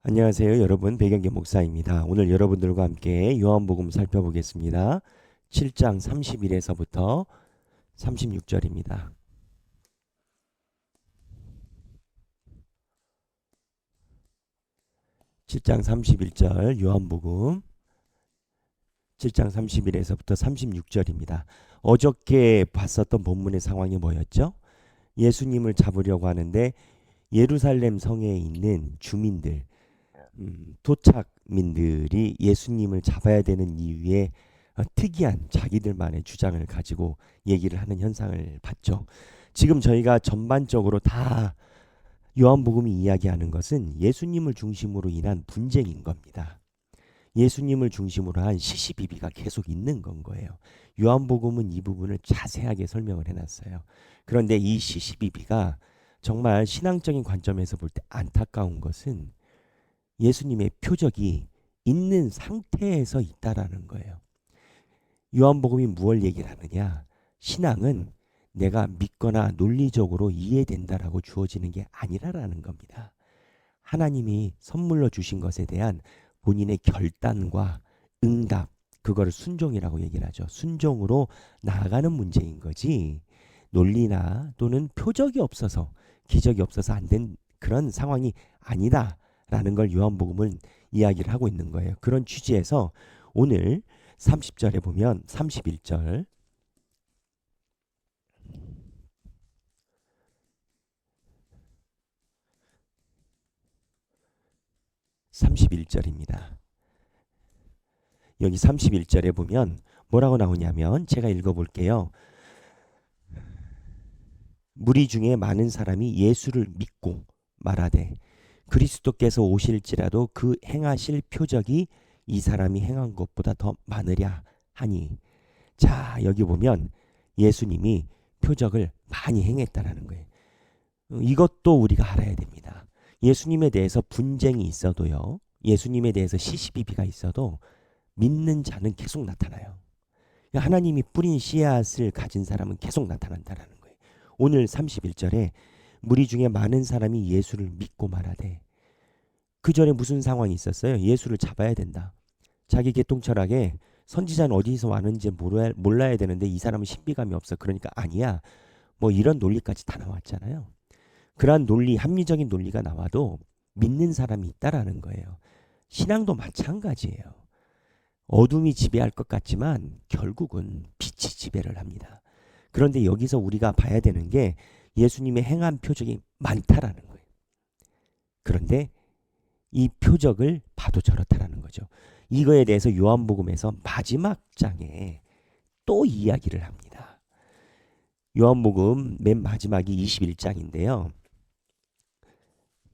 안녕하세요, 여러분. 백영계 목사입니다. 오늘 여러분들과 함께 요한복음 살펴보겠습니다. 7장 31에서부터 36절입니다. 7장 31절 요한복음 7장 31에서부터 36절입니다. 어저께 봤었던 본문의 상황이 뭐였죠? 예수님을 잡으려고 하는데 예루살렘 성에 있는 주민들, 토착민들이 예수님을 잡아야 되는 이유에 특이한 자기들만의 주장을 가지고 얘기를 하는 현상을 봤죠. 지금 저희가 전반적으로 다 요한복음이 이야기하는 것은 예수님을 중심으로 인한 분쟁인 겁니다. 예수님을 중심으로 한 시시비비가 계속 있는 건 거예요. 요한복음은 이 부분을 자세하게 설명을 해놨어요. 그런데 이 시시비비가 정말 신앙적인 관점에서 볼 때 안타까운 것은 예수님의 표적이 있는 상태에서 있다라는 거예요. 요한복음이 무엇을 얘기를 하느냐? 신앙은 내가 믿거나 논리적으로 이해된다라고 주어지는 게 아니라라는 겁니다. 하나님이 선물로 주신 것에 대한 본인의 결단과 응답, 그거를 순종이라고 얘기를 하죠. 순종으로 나아가는 문제인 거지, 논리나 또는 표적이 없어서, 기적이 없어서 안 된 그런 상황이 아니다 라는 걸 요한복음은 이야기를 하고 있는 거예요. 그런 취지에서 오늘 30절에 보면 31절 31절입니다. 여기 31절에 보면 뭐라고 나오냐면, 제가 읽어볼게요. 무리 중에 많은 사람이 예수를 믿고 말하되 그리스도께서 오실지라도 그 행하실 표적이 이 사람이 행한 것보다 더 많으랴 하니. 자, 여기 보면 예수님이 표적을 많이 행했다라는 거예요. 이것도 우리가 알아야 됩니다. 예수님에 대해서 분쟁이 있어도요, 예수님에 대해서 시시비비가 있어도 믿는 자는 계속 나타나요. 하나님이 뿌린 씨앗을 가진 사람은 계속 나타난다라는 거예요. 오늘 31절에 무리 중에 많은 사람이 예수를 믿고 말하되, 그 전에 무슨 상황이 있었어요? 예수를 잡아야 된다. 자기 개똥철학에 선지자는 어디서 왔는지 몰라야 되는데 이 사람은 신비감이 없어, 그러니까 아니야, 뭐 이런 논리까지 다 나왔잖아요. 그러한 논리, 합리적인 논리가 나와도 믿는 사람이 있다라는 거예요. 신앙도 마찬가지예요. 어둠이 지배할 것 같지만 결국은 빛이 지배를 합니다. 그런데 여기서 우리가 봐야 되는 게 예수님의 행한 표적이 많다라는 거예요. 그런데 이 표적을 봐도 저렇다라는 거죠. 이거에 대해서 요한복음에서 마지막 장에 또 이야기를 합니다. 요한복음 맨 마지막이 21장인데요.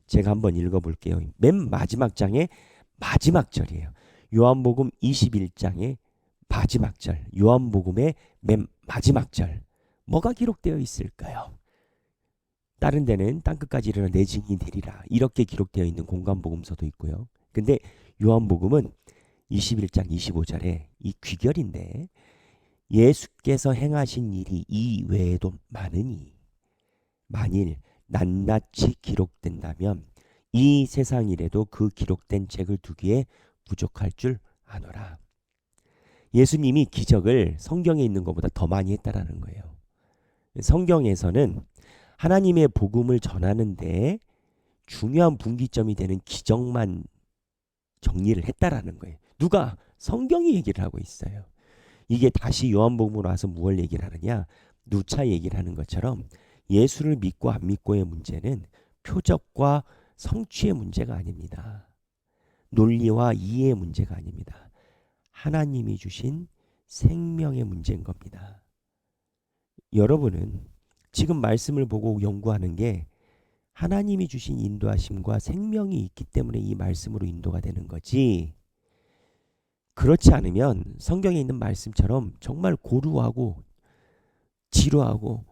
제가 한번 읽어볼게요. 맨 마지막 장의 마지막 절이에요. 요한복음 21장의 마지막 절, 요한복음의 맨 마지막 절, 뭐가 기록되어 있을까요? 다른 데는 땅끝까지 이르러 내 증인이 되리라, 이렇게 기록되어 있는 공관복음서도 있고요. 근데 요한복음은 21장 25절에 이 귀결인데, 예수께서 행하신 일이 이 외에도 많으니 만일 낱낱이 기록된다면 이 세상 일에도 그 기록된 책을 두기에 부족할 줄 아노라. 예수님이 기적을 성경에 있는 것보다 더 많이 했다라는 거예요. 성경에서는 하나님의 복음을 전하는데 중요한 분기점이 되는 기적만 정리를 했다라는 거예요. 누가? 성경이 얘기를 하고 있어요. 이게 다시 요한복음으로 와서 무엇을 얘기를 하느냐? 누차 얘기를 하는 것처럼 예수를 믿고 안 믿고의 문제는 표적과 성취의 문제가 아닙니다. 논리와 이해의 문제가 아닙니다. 하나님이 주신 생명의 문제인 겁니다. 여러분은 지금 말씀을 보고 연구하는 게 하나님이 주신 인도하심과 생명이 있기 때문에 이 말씀으로 인도가 되는 거지, 그렇지 않으면 성경에 있는 말씀처럼 정말 고루하고 지루하고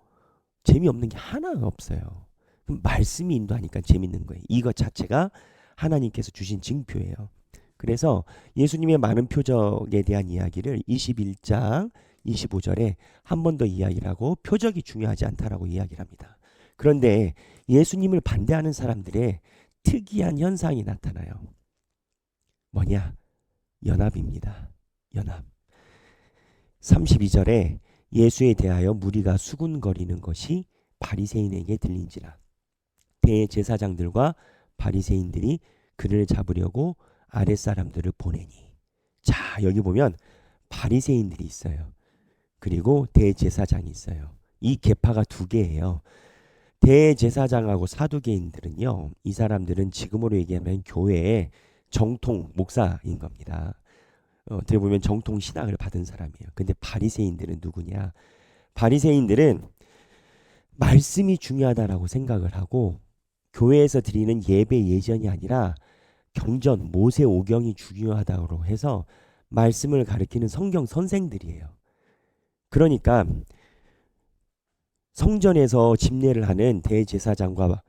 재미없는 게 하나가 없어요. 그럼 말씀이 인도하니까 재밌는 거예요. 이것 자체가 하나님께서 주신 징표예요. 그래서 예수님의 많은 표적에 대한 이야기를 21장 25절에 한 번 더 이야기를 하고, 표적이 중요하지 않다라고 이야기를 합니다. 그런데 예수님을 반대하는 사람들의 특이한 현상이 나타나요. 뭐냐? 연합입니다. 연합. 32절에 예수에 대하여 무리가 수군거리는 것이 바리새인에게 들린지라. 대제사장들과 바리새인들이 그를 잡으려고 아랫사람들을 보내니. 자, 여기 보면 바리새인들이 있어요. 그리고 대제사장이 있어요. 이 계파가 두 개예요. 대제사장하고 사두개인들은요, 이 사람들은 지금으로 얘기하면 교회의 정통 목사인 겁니다. 어떻게 보면 정통 신학을 받은 사람이에요. 근데 바리새인들은 누구냐? 바리새인들은 말씀이 중요하다라고 생각을 하고 교회에서 드리는 예배 예전이 아니라 경전, 모세 오경이 중요하다고 해서 말씀을 가르치는 성경 선생들이에요. 그러니까 성전에서 집례를 하는 대제사장과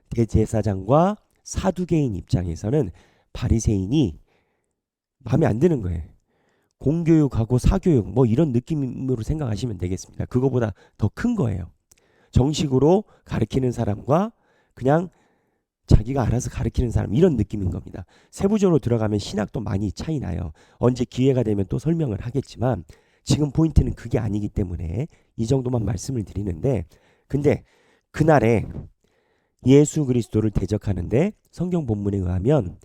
사두개인 입장에서는 바리새인이 마음에 안 드는 거예요. 공교육하고 사교육 뭐 이런 느낌으로 생각하시면 되겠습니다. 그거보다 더 큰 거예요. 정식으로 가르치는 사람과 그냥 자기가 알아서 가르치는 사람, 이런 느낌인 겁니다. 세부적으로 들어가면 신학도 많이 차이 나요. 언제 기회가 되면 또 설명을 하겠지만 지금 포인트는 그게 아니기 때문에 이 정도만 말씀을 드리는데, 근데 그날에 예수 그리스도를 대적하는데 성경 본문에 의하면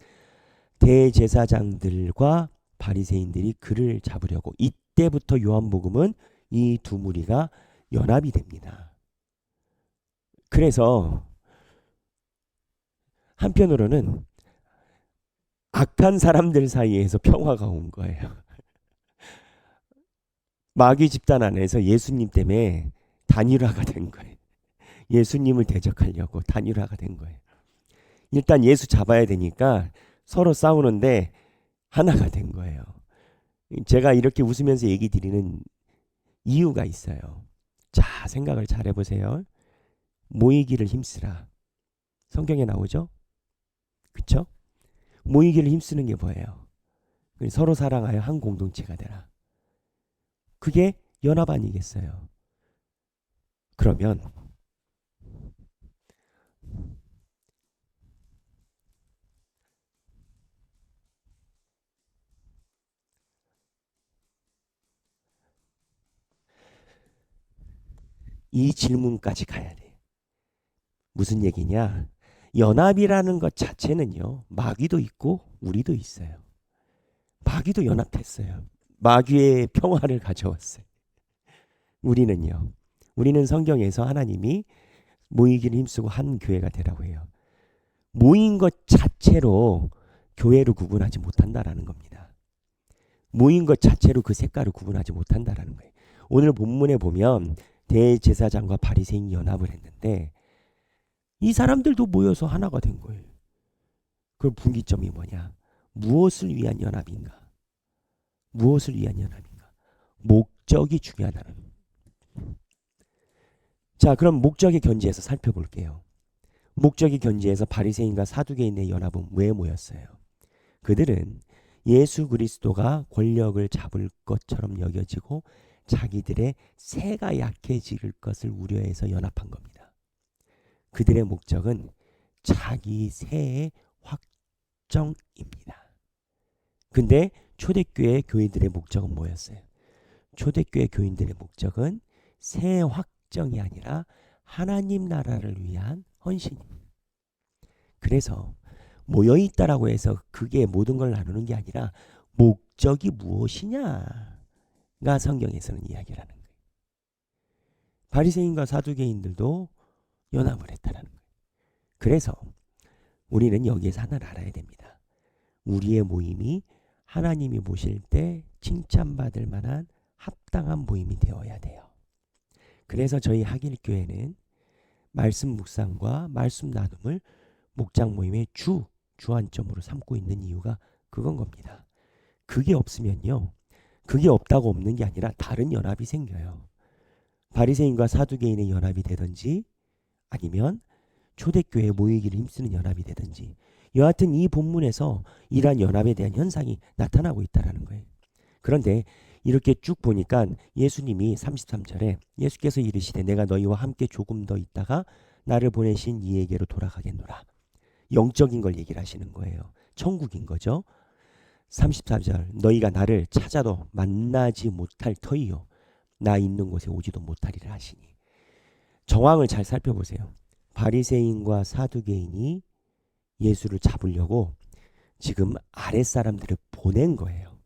대제사장들과 바리새인들이 그를 잡으려고, 이때부터 요한복음은 이 두 무리가 연합이 됩니다. 그래서 한편으로는 악한 사람들 사이에서 평화가 온 거예요. 마귀 집단 안에서 예수님 때문에 단일화가 된 거예요. 예수님을 대적하려고 단일화가 된 거예요. 일단 예수 잡아야 되니까 서로 싸우는데 하나가 된 거예요. 제가 이렇게 웃으면서 얘기 드리는 이유가 있어요. 자, 생각을 잘 해보세요. 모이기를 힘쓰라. 성경에 나오죠? 그쵸? 모이기를 힘쓰는 게 뭐예요? 서로 사랑하여 한 공동체가 되라. 그게 연합 아니겠어요? 그러면 이 질문까지 가야 돼. 무슨 얘기냐? 연합이라는 것 자체는요, 마귀도 있고 우리도 있어요. 마귀도 연합했어요. 마귀의 평화를 가져왔어요. 우리는요, 우리는 성경에서 하나님이 모이기를 힘쓰고 한 교회가 되라고 해요. 모인 것 자체로 교회를 구분하지 못한다라는 겁니다. 모인 것 자체로 그 색깔을 구분하지 못한다라는 거예요. 오늘 본문에 보면 대제사장과 바리새인이 연합을 했는데 이 사람들도 모여서 하나가 된 거예요. 그 분기점이 뭐냐? 무엇을 위한 연합인가? 무엇을 위한 연합인가? 목적이 중요하다는 거예요. 자, 그럼 목적의 견지에서 살펴볼게요. 목적의 견지에서 바리새인과 사두개인의 연합은 왜 모였어요? 그들은 예수 그리스도가 권력을 잡을 것처럼 여겨지고 자기들의 세가 약해질 것을 우려해서 연합한 겁니다. 그들의 목적은 자기 세의 확정입니다. 근데 초대교회 교인들의 목적은 뭐였어요? 초대교회 교인들의 목적은 새 확정이 아니라 하나님 나라를 위한 헌신입니다. 그래서 모여있다라고 해서 그게 모든 걸 나누는 게 아니라 목적이 무엇이냐가 성경에서는 이야기를 하는 거예요. 바리새인과 사두개인들도 연합을 했다라는 거예요. 그래서 우리는 여기에서 하나를 알아야 됩니다. 우리의 모임이 하나님이 보실 때 칭찬받을 만한 합당한 모임이 되어야 돼요. 그래서 저희 하길교회는 말씀 묵상과 말씀 나눔을 목장 모임의 주안점으로 삼고 있는 이유가 그건 겁니다. 그게 없으면요, 그게 없다고 없는 게 아니라 다른 연합이 생겨요. 바리새인과 사두개인의 연합이 되든지 아니면 초대교회 모이기를 힘쓰는 연합이 되든지, 여하튼 이 본문에서 이러한 연합에 대한 현상이 나타나고 있다는 거예요. 그런데 이렇게 쭉 보니까 예수님이 33절에 예수께서 이르시되 내가 너희와 함께 조금 더 있다가 나를 보내신 이에게로 돌아가겠노라. 영적인 걸 얘기를 하시는 거예요. 천국인 거죠. 34절 너희가 나를 찾아도 만나지 못할 터이요 나 있는 곳에 오지도 못하리라 하시니. 정황을 잘 살펴보세요. 바리새인과 사두개인이 예수를 잡으려고 지금 아랫사람들을 보낸 거예요.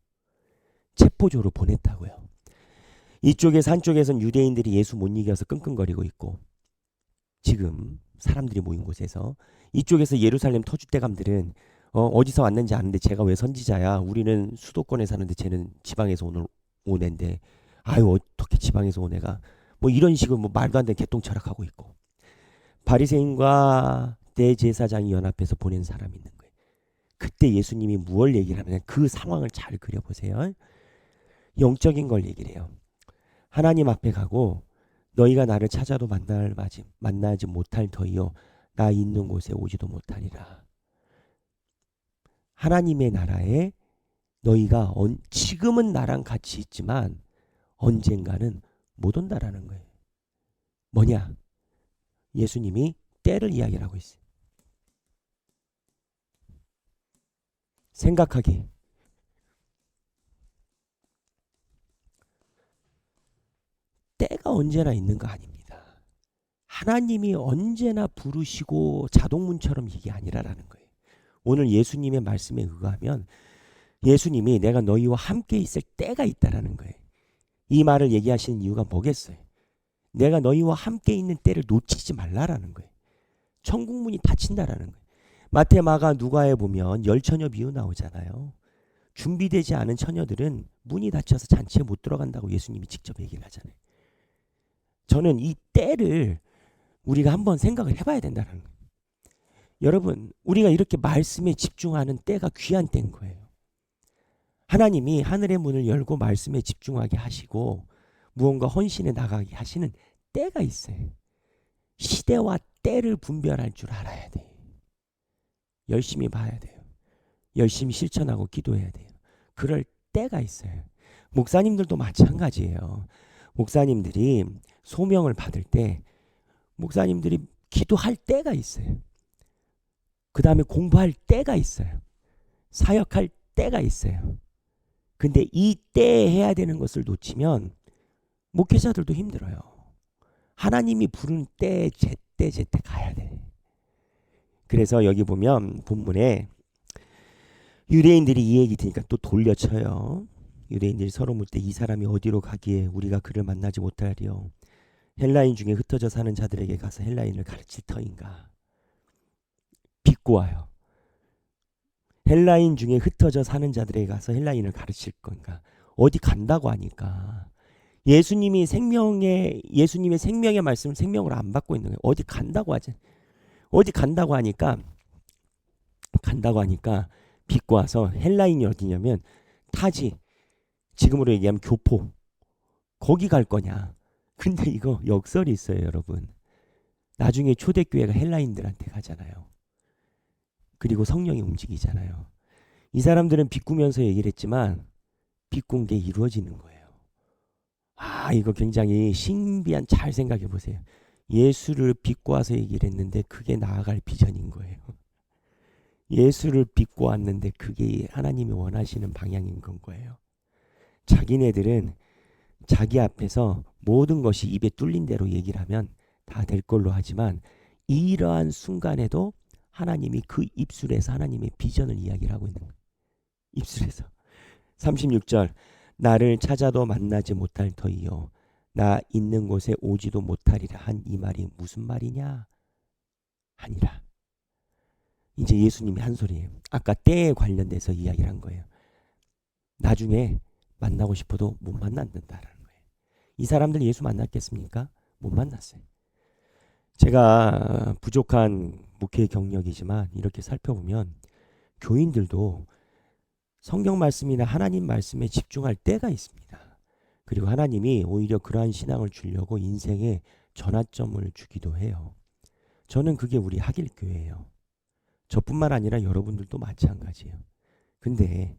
체포조로 보냈다고요. 이쪽에서 한쪽에선 유대인들이 예수 못 이겨서 끙끙거리고 있고 지금 사람들이 모인 곳에서 이쪽에서 예루살렘 터줏대감들은 어디서 왔는지 아는데 제가 왜 선지자야. 우리는 수도권에 사는데 쟤는 지방에서 온 애인데 아유 어떻게 지방에서 온 애가 뭐 이런 식으로 뭐 말도 안 되는 개똥 철학하고 있고 바리새인과 대제사장이 연합해서 보낸 사람이 있는 거예요. 그때 예수님이 무엇을 얘기를 하느냐 그 상황을 잘 그려보세요. 영적인 걸 얘기를 해요. 하나님 앞에 가고 너희가 나를 찾아도 만나지 못할 터이요 나 있는 곳에 오지도 못하리라. 하나님의 나라에 너희가 지금은 나랑 같이 있지만 언젠가는 못 온다라는 거예요. 뭐냐? 예수님이 때를 이야기를 하고 있어요. 생각하기. 때가 언제나 있는 거 아닙니다. 하나님이 언제나 부르시고 자동문처럼 이게 아니라라는 거예요. 오늘 예수님의 말씀에 의하면 예수님이 내가 너희와 함께 있을 때가 있다라는 거예요. 이 말을 얘기하시는 이유가 뭐겠어요? 내가 너희와 함께 있는 때를 놓치지 말라라는 거예요. 천국문이 닫힌다라는 거예요. 마태, 마가, 누가에 보면 열처녀 비유 나오잖아요. 준비되지 않은 처녀들은 문이 닫혀서 잔치에 못 들어간다고 예수님이 직접 얘기를 하잖아요. 저는 이 때를 우리가 한번 생각을 해봐야 된다는 거예요. 여러분, 우리가 이렇게 말씀에 집중하는 때가 귀한 때인 거예요. 하나님이 하늘의 문을 열고 말씀에 집중하게 하시고 무언가 헌신에 나가게 하시는 때가 있어요. 시대와 때를 분별할 줄 알아야 돼요. 열심히 봐야 돼요. 열심히 실천하고 기도해야 돼요. 그럴 때가 있어요. 목사님들도 마찬가지예요. 목사님들이 소명을 받을 때 목사님들이 기도할 때가 있어요. 그 다음에 공부할 때가 있어요. 사역할 때가 있어요. 근데 이 때에 해야 되는 것을 놓치면 목회자들도 힘들어요. 하나님이 부른 때 제때 가야 돼. 그래서 여기 보면 본문에 유대인들이 이 얘기 들으니까 또 돌려쳐요. 유대인들이 서로 묻 때 이 사람이 어디로 가기에 우리가 그를 만나지 못하리요. 헬라인 중에 흩어져 사는 자들에게 가서 헬라인을 가르칠 터인가. 비꼬아요. 헬라인 중에 흩어져 사는 자들에게 가서 헬라인을 가르칠 건가. 어디 간다고 하니까 예수님의 생명의 말씀을 생명으로 안 받고 있는 거예요. 어디 간다고 하지. 어디 간다고 하니까 비꼬아서 헬라인이 어디냐면 타지. 지금으로 얘기하면 교포. 거기 갈 거냐. 근데 이거 역설이 있어요, 여러분. 나중에 초대교회가 헬라인들한테 가잖아요. 그리고 성령이 움직이잖아요. 이 사람들은 비꾸면서 얘기를 했지만 비꾼 게 이루어지는 거예요. 이거 굉장히 신비한, 잘 생각해 보세요. 예수를 비꼬아서 얘기를 했는데 그게 나아갈 비전인 거예요. 예수를 비꼬았는데 그게 하나님이 원하시는 방향인 건 거예요. 자기네들은 자기 앞에서 모든 것이 입에 뚫린 대로 얘기를 하면 다 될 걸로 하지만 이러한 순간에도 하나님이 그 입술에서 하나님의 비전을 이야기를 하고 있는 거예요. 입술에서. 36절 나를 찾아도 만나지 못할 터이요 나 있는 곳에 오지도 못하리라 한 이 말이 무슨 말이냐 하니라. 이제 예수님이 한 소리예요. 아까 때에 관련돼서 이야기를 한 거예요. 나중에 만나고 싶어도 못 만난다는 거예요. 이 사람들 예수 만났겠습니까? 못 만났어요. 제가 부족한 목회 경력이지만 이렇게 살펴보면 교인들도 성경 말씀이나 하나님 말씀에 집중할 때가 있습니다. 그리고 하나님이 오히려 그러한 신앙을 주려고 인생에 전환점을 주기도 해요. 저는 그게 우리 하길교회예요. 저뿐만 아니라 여러분들도 마찬가지예요. 근데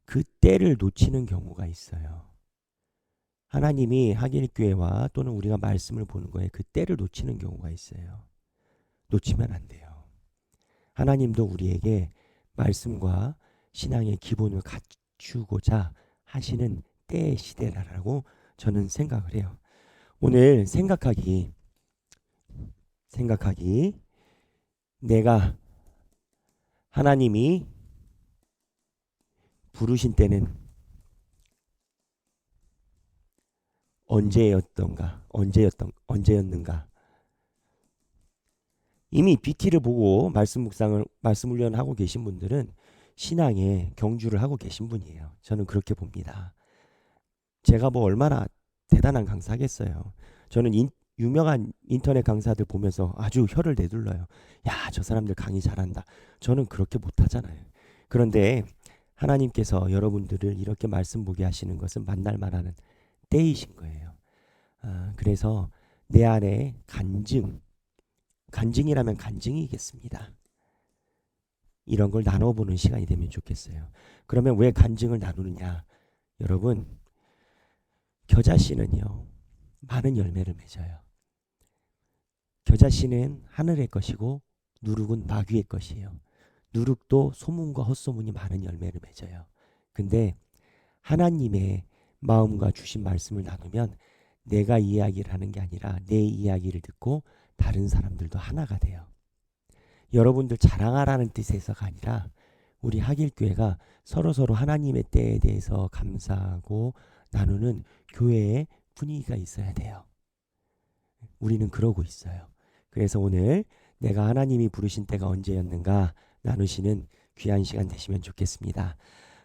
그 때를 놓치는 경우가 있어요. 하나님이 하길교회와 또는 우리가 말씀을 보는 거에 그 때를 놓치는 경우가 있어요. 놓치면 안 돼요. 하나님도 우리에게 말씀과 신앙의 기본을 갖추고자 하시는 때의 시대라고 저는 생각을 해요. 오늘 생각하기 내가 하나님이 부르신 때는 언제였는가? 이미 BT를 보고 말씀 훈련을 하고 계신 분들은 신앙에 경주를 하고 계신 분이에요. 저는 그렇게 봅니다. 제가 뭐 얼마나 대단한 강사겠어요. 저는 유명한 인터넷 강사들 보면서 아주 혀를 내둘러요. 야, 저 사람들 강의 잘한다. 저는 그렇게 못하잖아요. 그런데 하나님께서 여러분들을 이렇게 말씀 보게 하시는 것은 만날 만한 때이신 거예요. 그래서 내 안에 간증이라면 간증이겠습니다. 이런 걸 나눠보는 시간이 되면 좋겠어요. 그러면 왜 간증을 나누느냐? 여러분, 겨자씨는요, 많은 열매를 맺어요. 겨자씨는 하늘의 것이고 누룩은 마귀의 것이에요. 누룩도 소문과 헛소문이 많은 열매를 맺어요. 근데 하나님의 마음과 주신 말씀을 나누면 내가 이야기를 하는 게 아니라 내 이야기를 듣고 다른 사람들도 하나가 돼요. 여러분들 자랑하라는 뜻에서가 아니라 우리 하길교회가 서로서로 하나님의 때에 대해서 감사하고 나누는 교회의 분위기가 있어야 돼요. 우리는 그러고 있어요. 그래서 오늘 내가 하나님이 부르신 때가 언제였는가 나누시는 귀한 시간 되시면 좋겠습니다.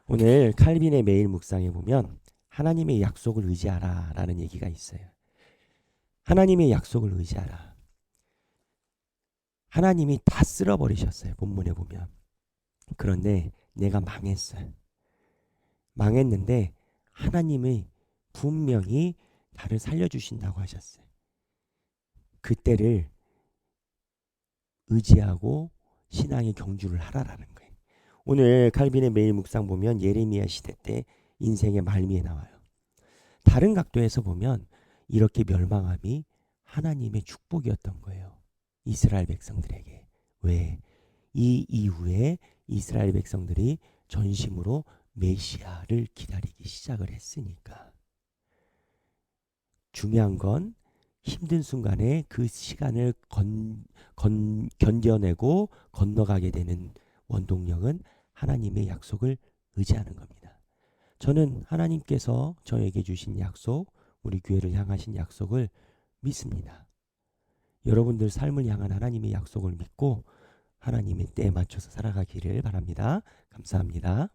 오늘 칼빈의 매일 묵상에 보면 하나님의 약속을 의지하라 라는 얘기가 있어요. 하나님의 약속을 의지하라. 하나님이 다 쓸어버리셨어요. 본문에 보면. 그런데 내가 망했어요. 망했는데 하나님이 분명히 나를 살려주신다고 하셨어요. 그때를 의지하고 신앙의 경주를 하라라는 거예요. 오늘 칼빈의 매일 묵상 보면 예레미야 시대 때 인생의 말미에 나와요. 다른 각도에서 보면 이렇게 멸망함이 하나님의 축복이었던 거예요. 이스라엘 백성들에게. 왜? 이 이후에 이스라엘 백성들이 전심으로 메시아를 기다리기 시작을 했으니까. 중요한 건 힘든 순간에 그 시간을 견뎌내고 건너가게 되는 원동력은 하나님의 약속을 의지하는 겁니다. 저는 하나님께서 저에게 주신 약속, 우리 교회를 향하신 약속을 믿습니다. 여러분들 삶을 향한 하나님의 약속을 믿고 하나님의 때에 맞춰서 살아가기를 바랍니다. 감사합니다.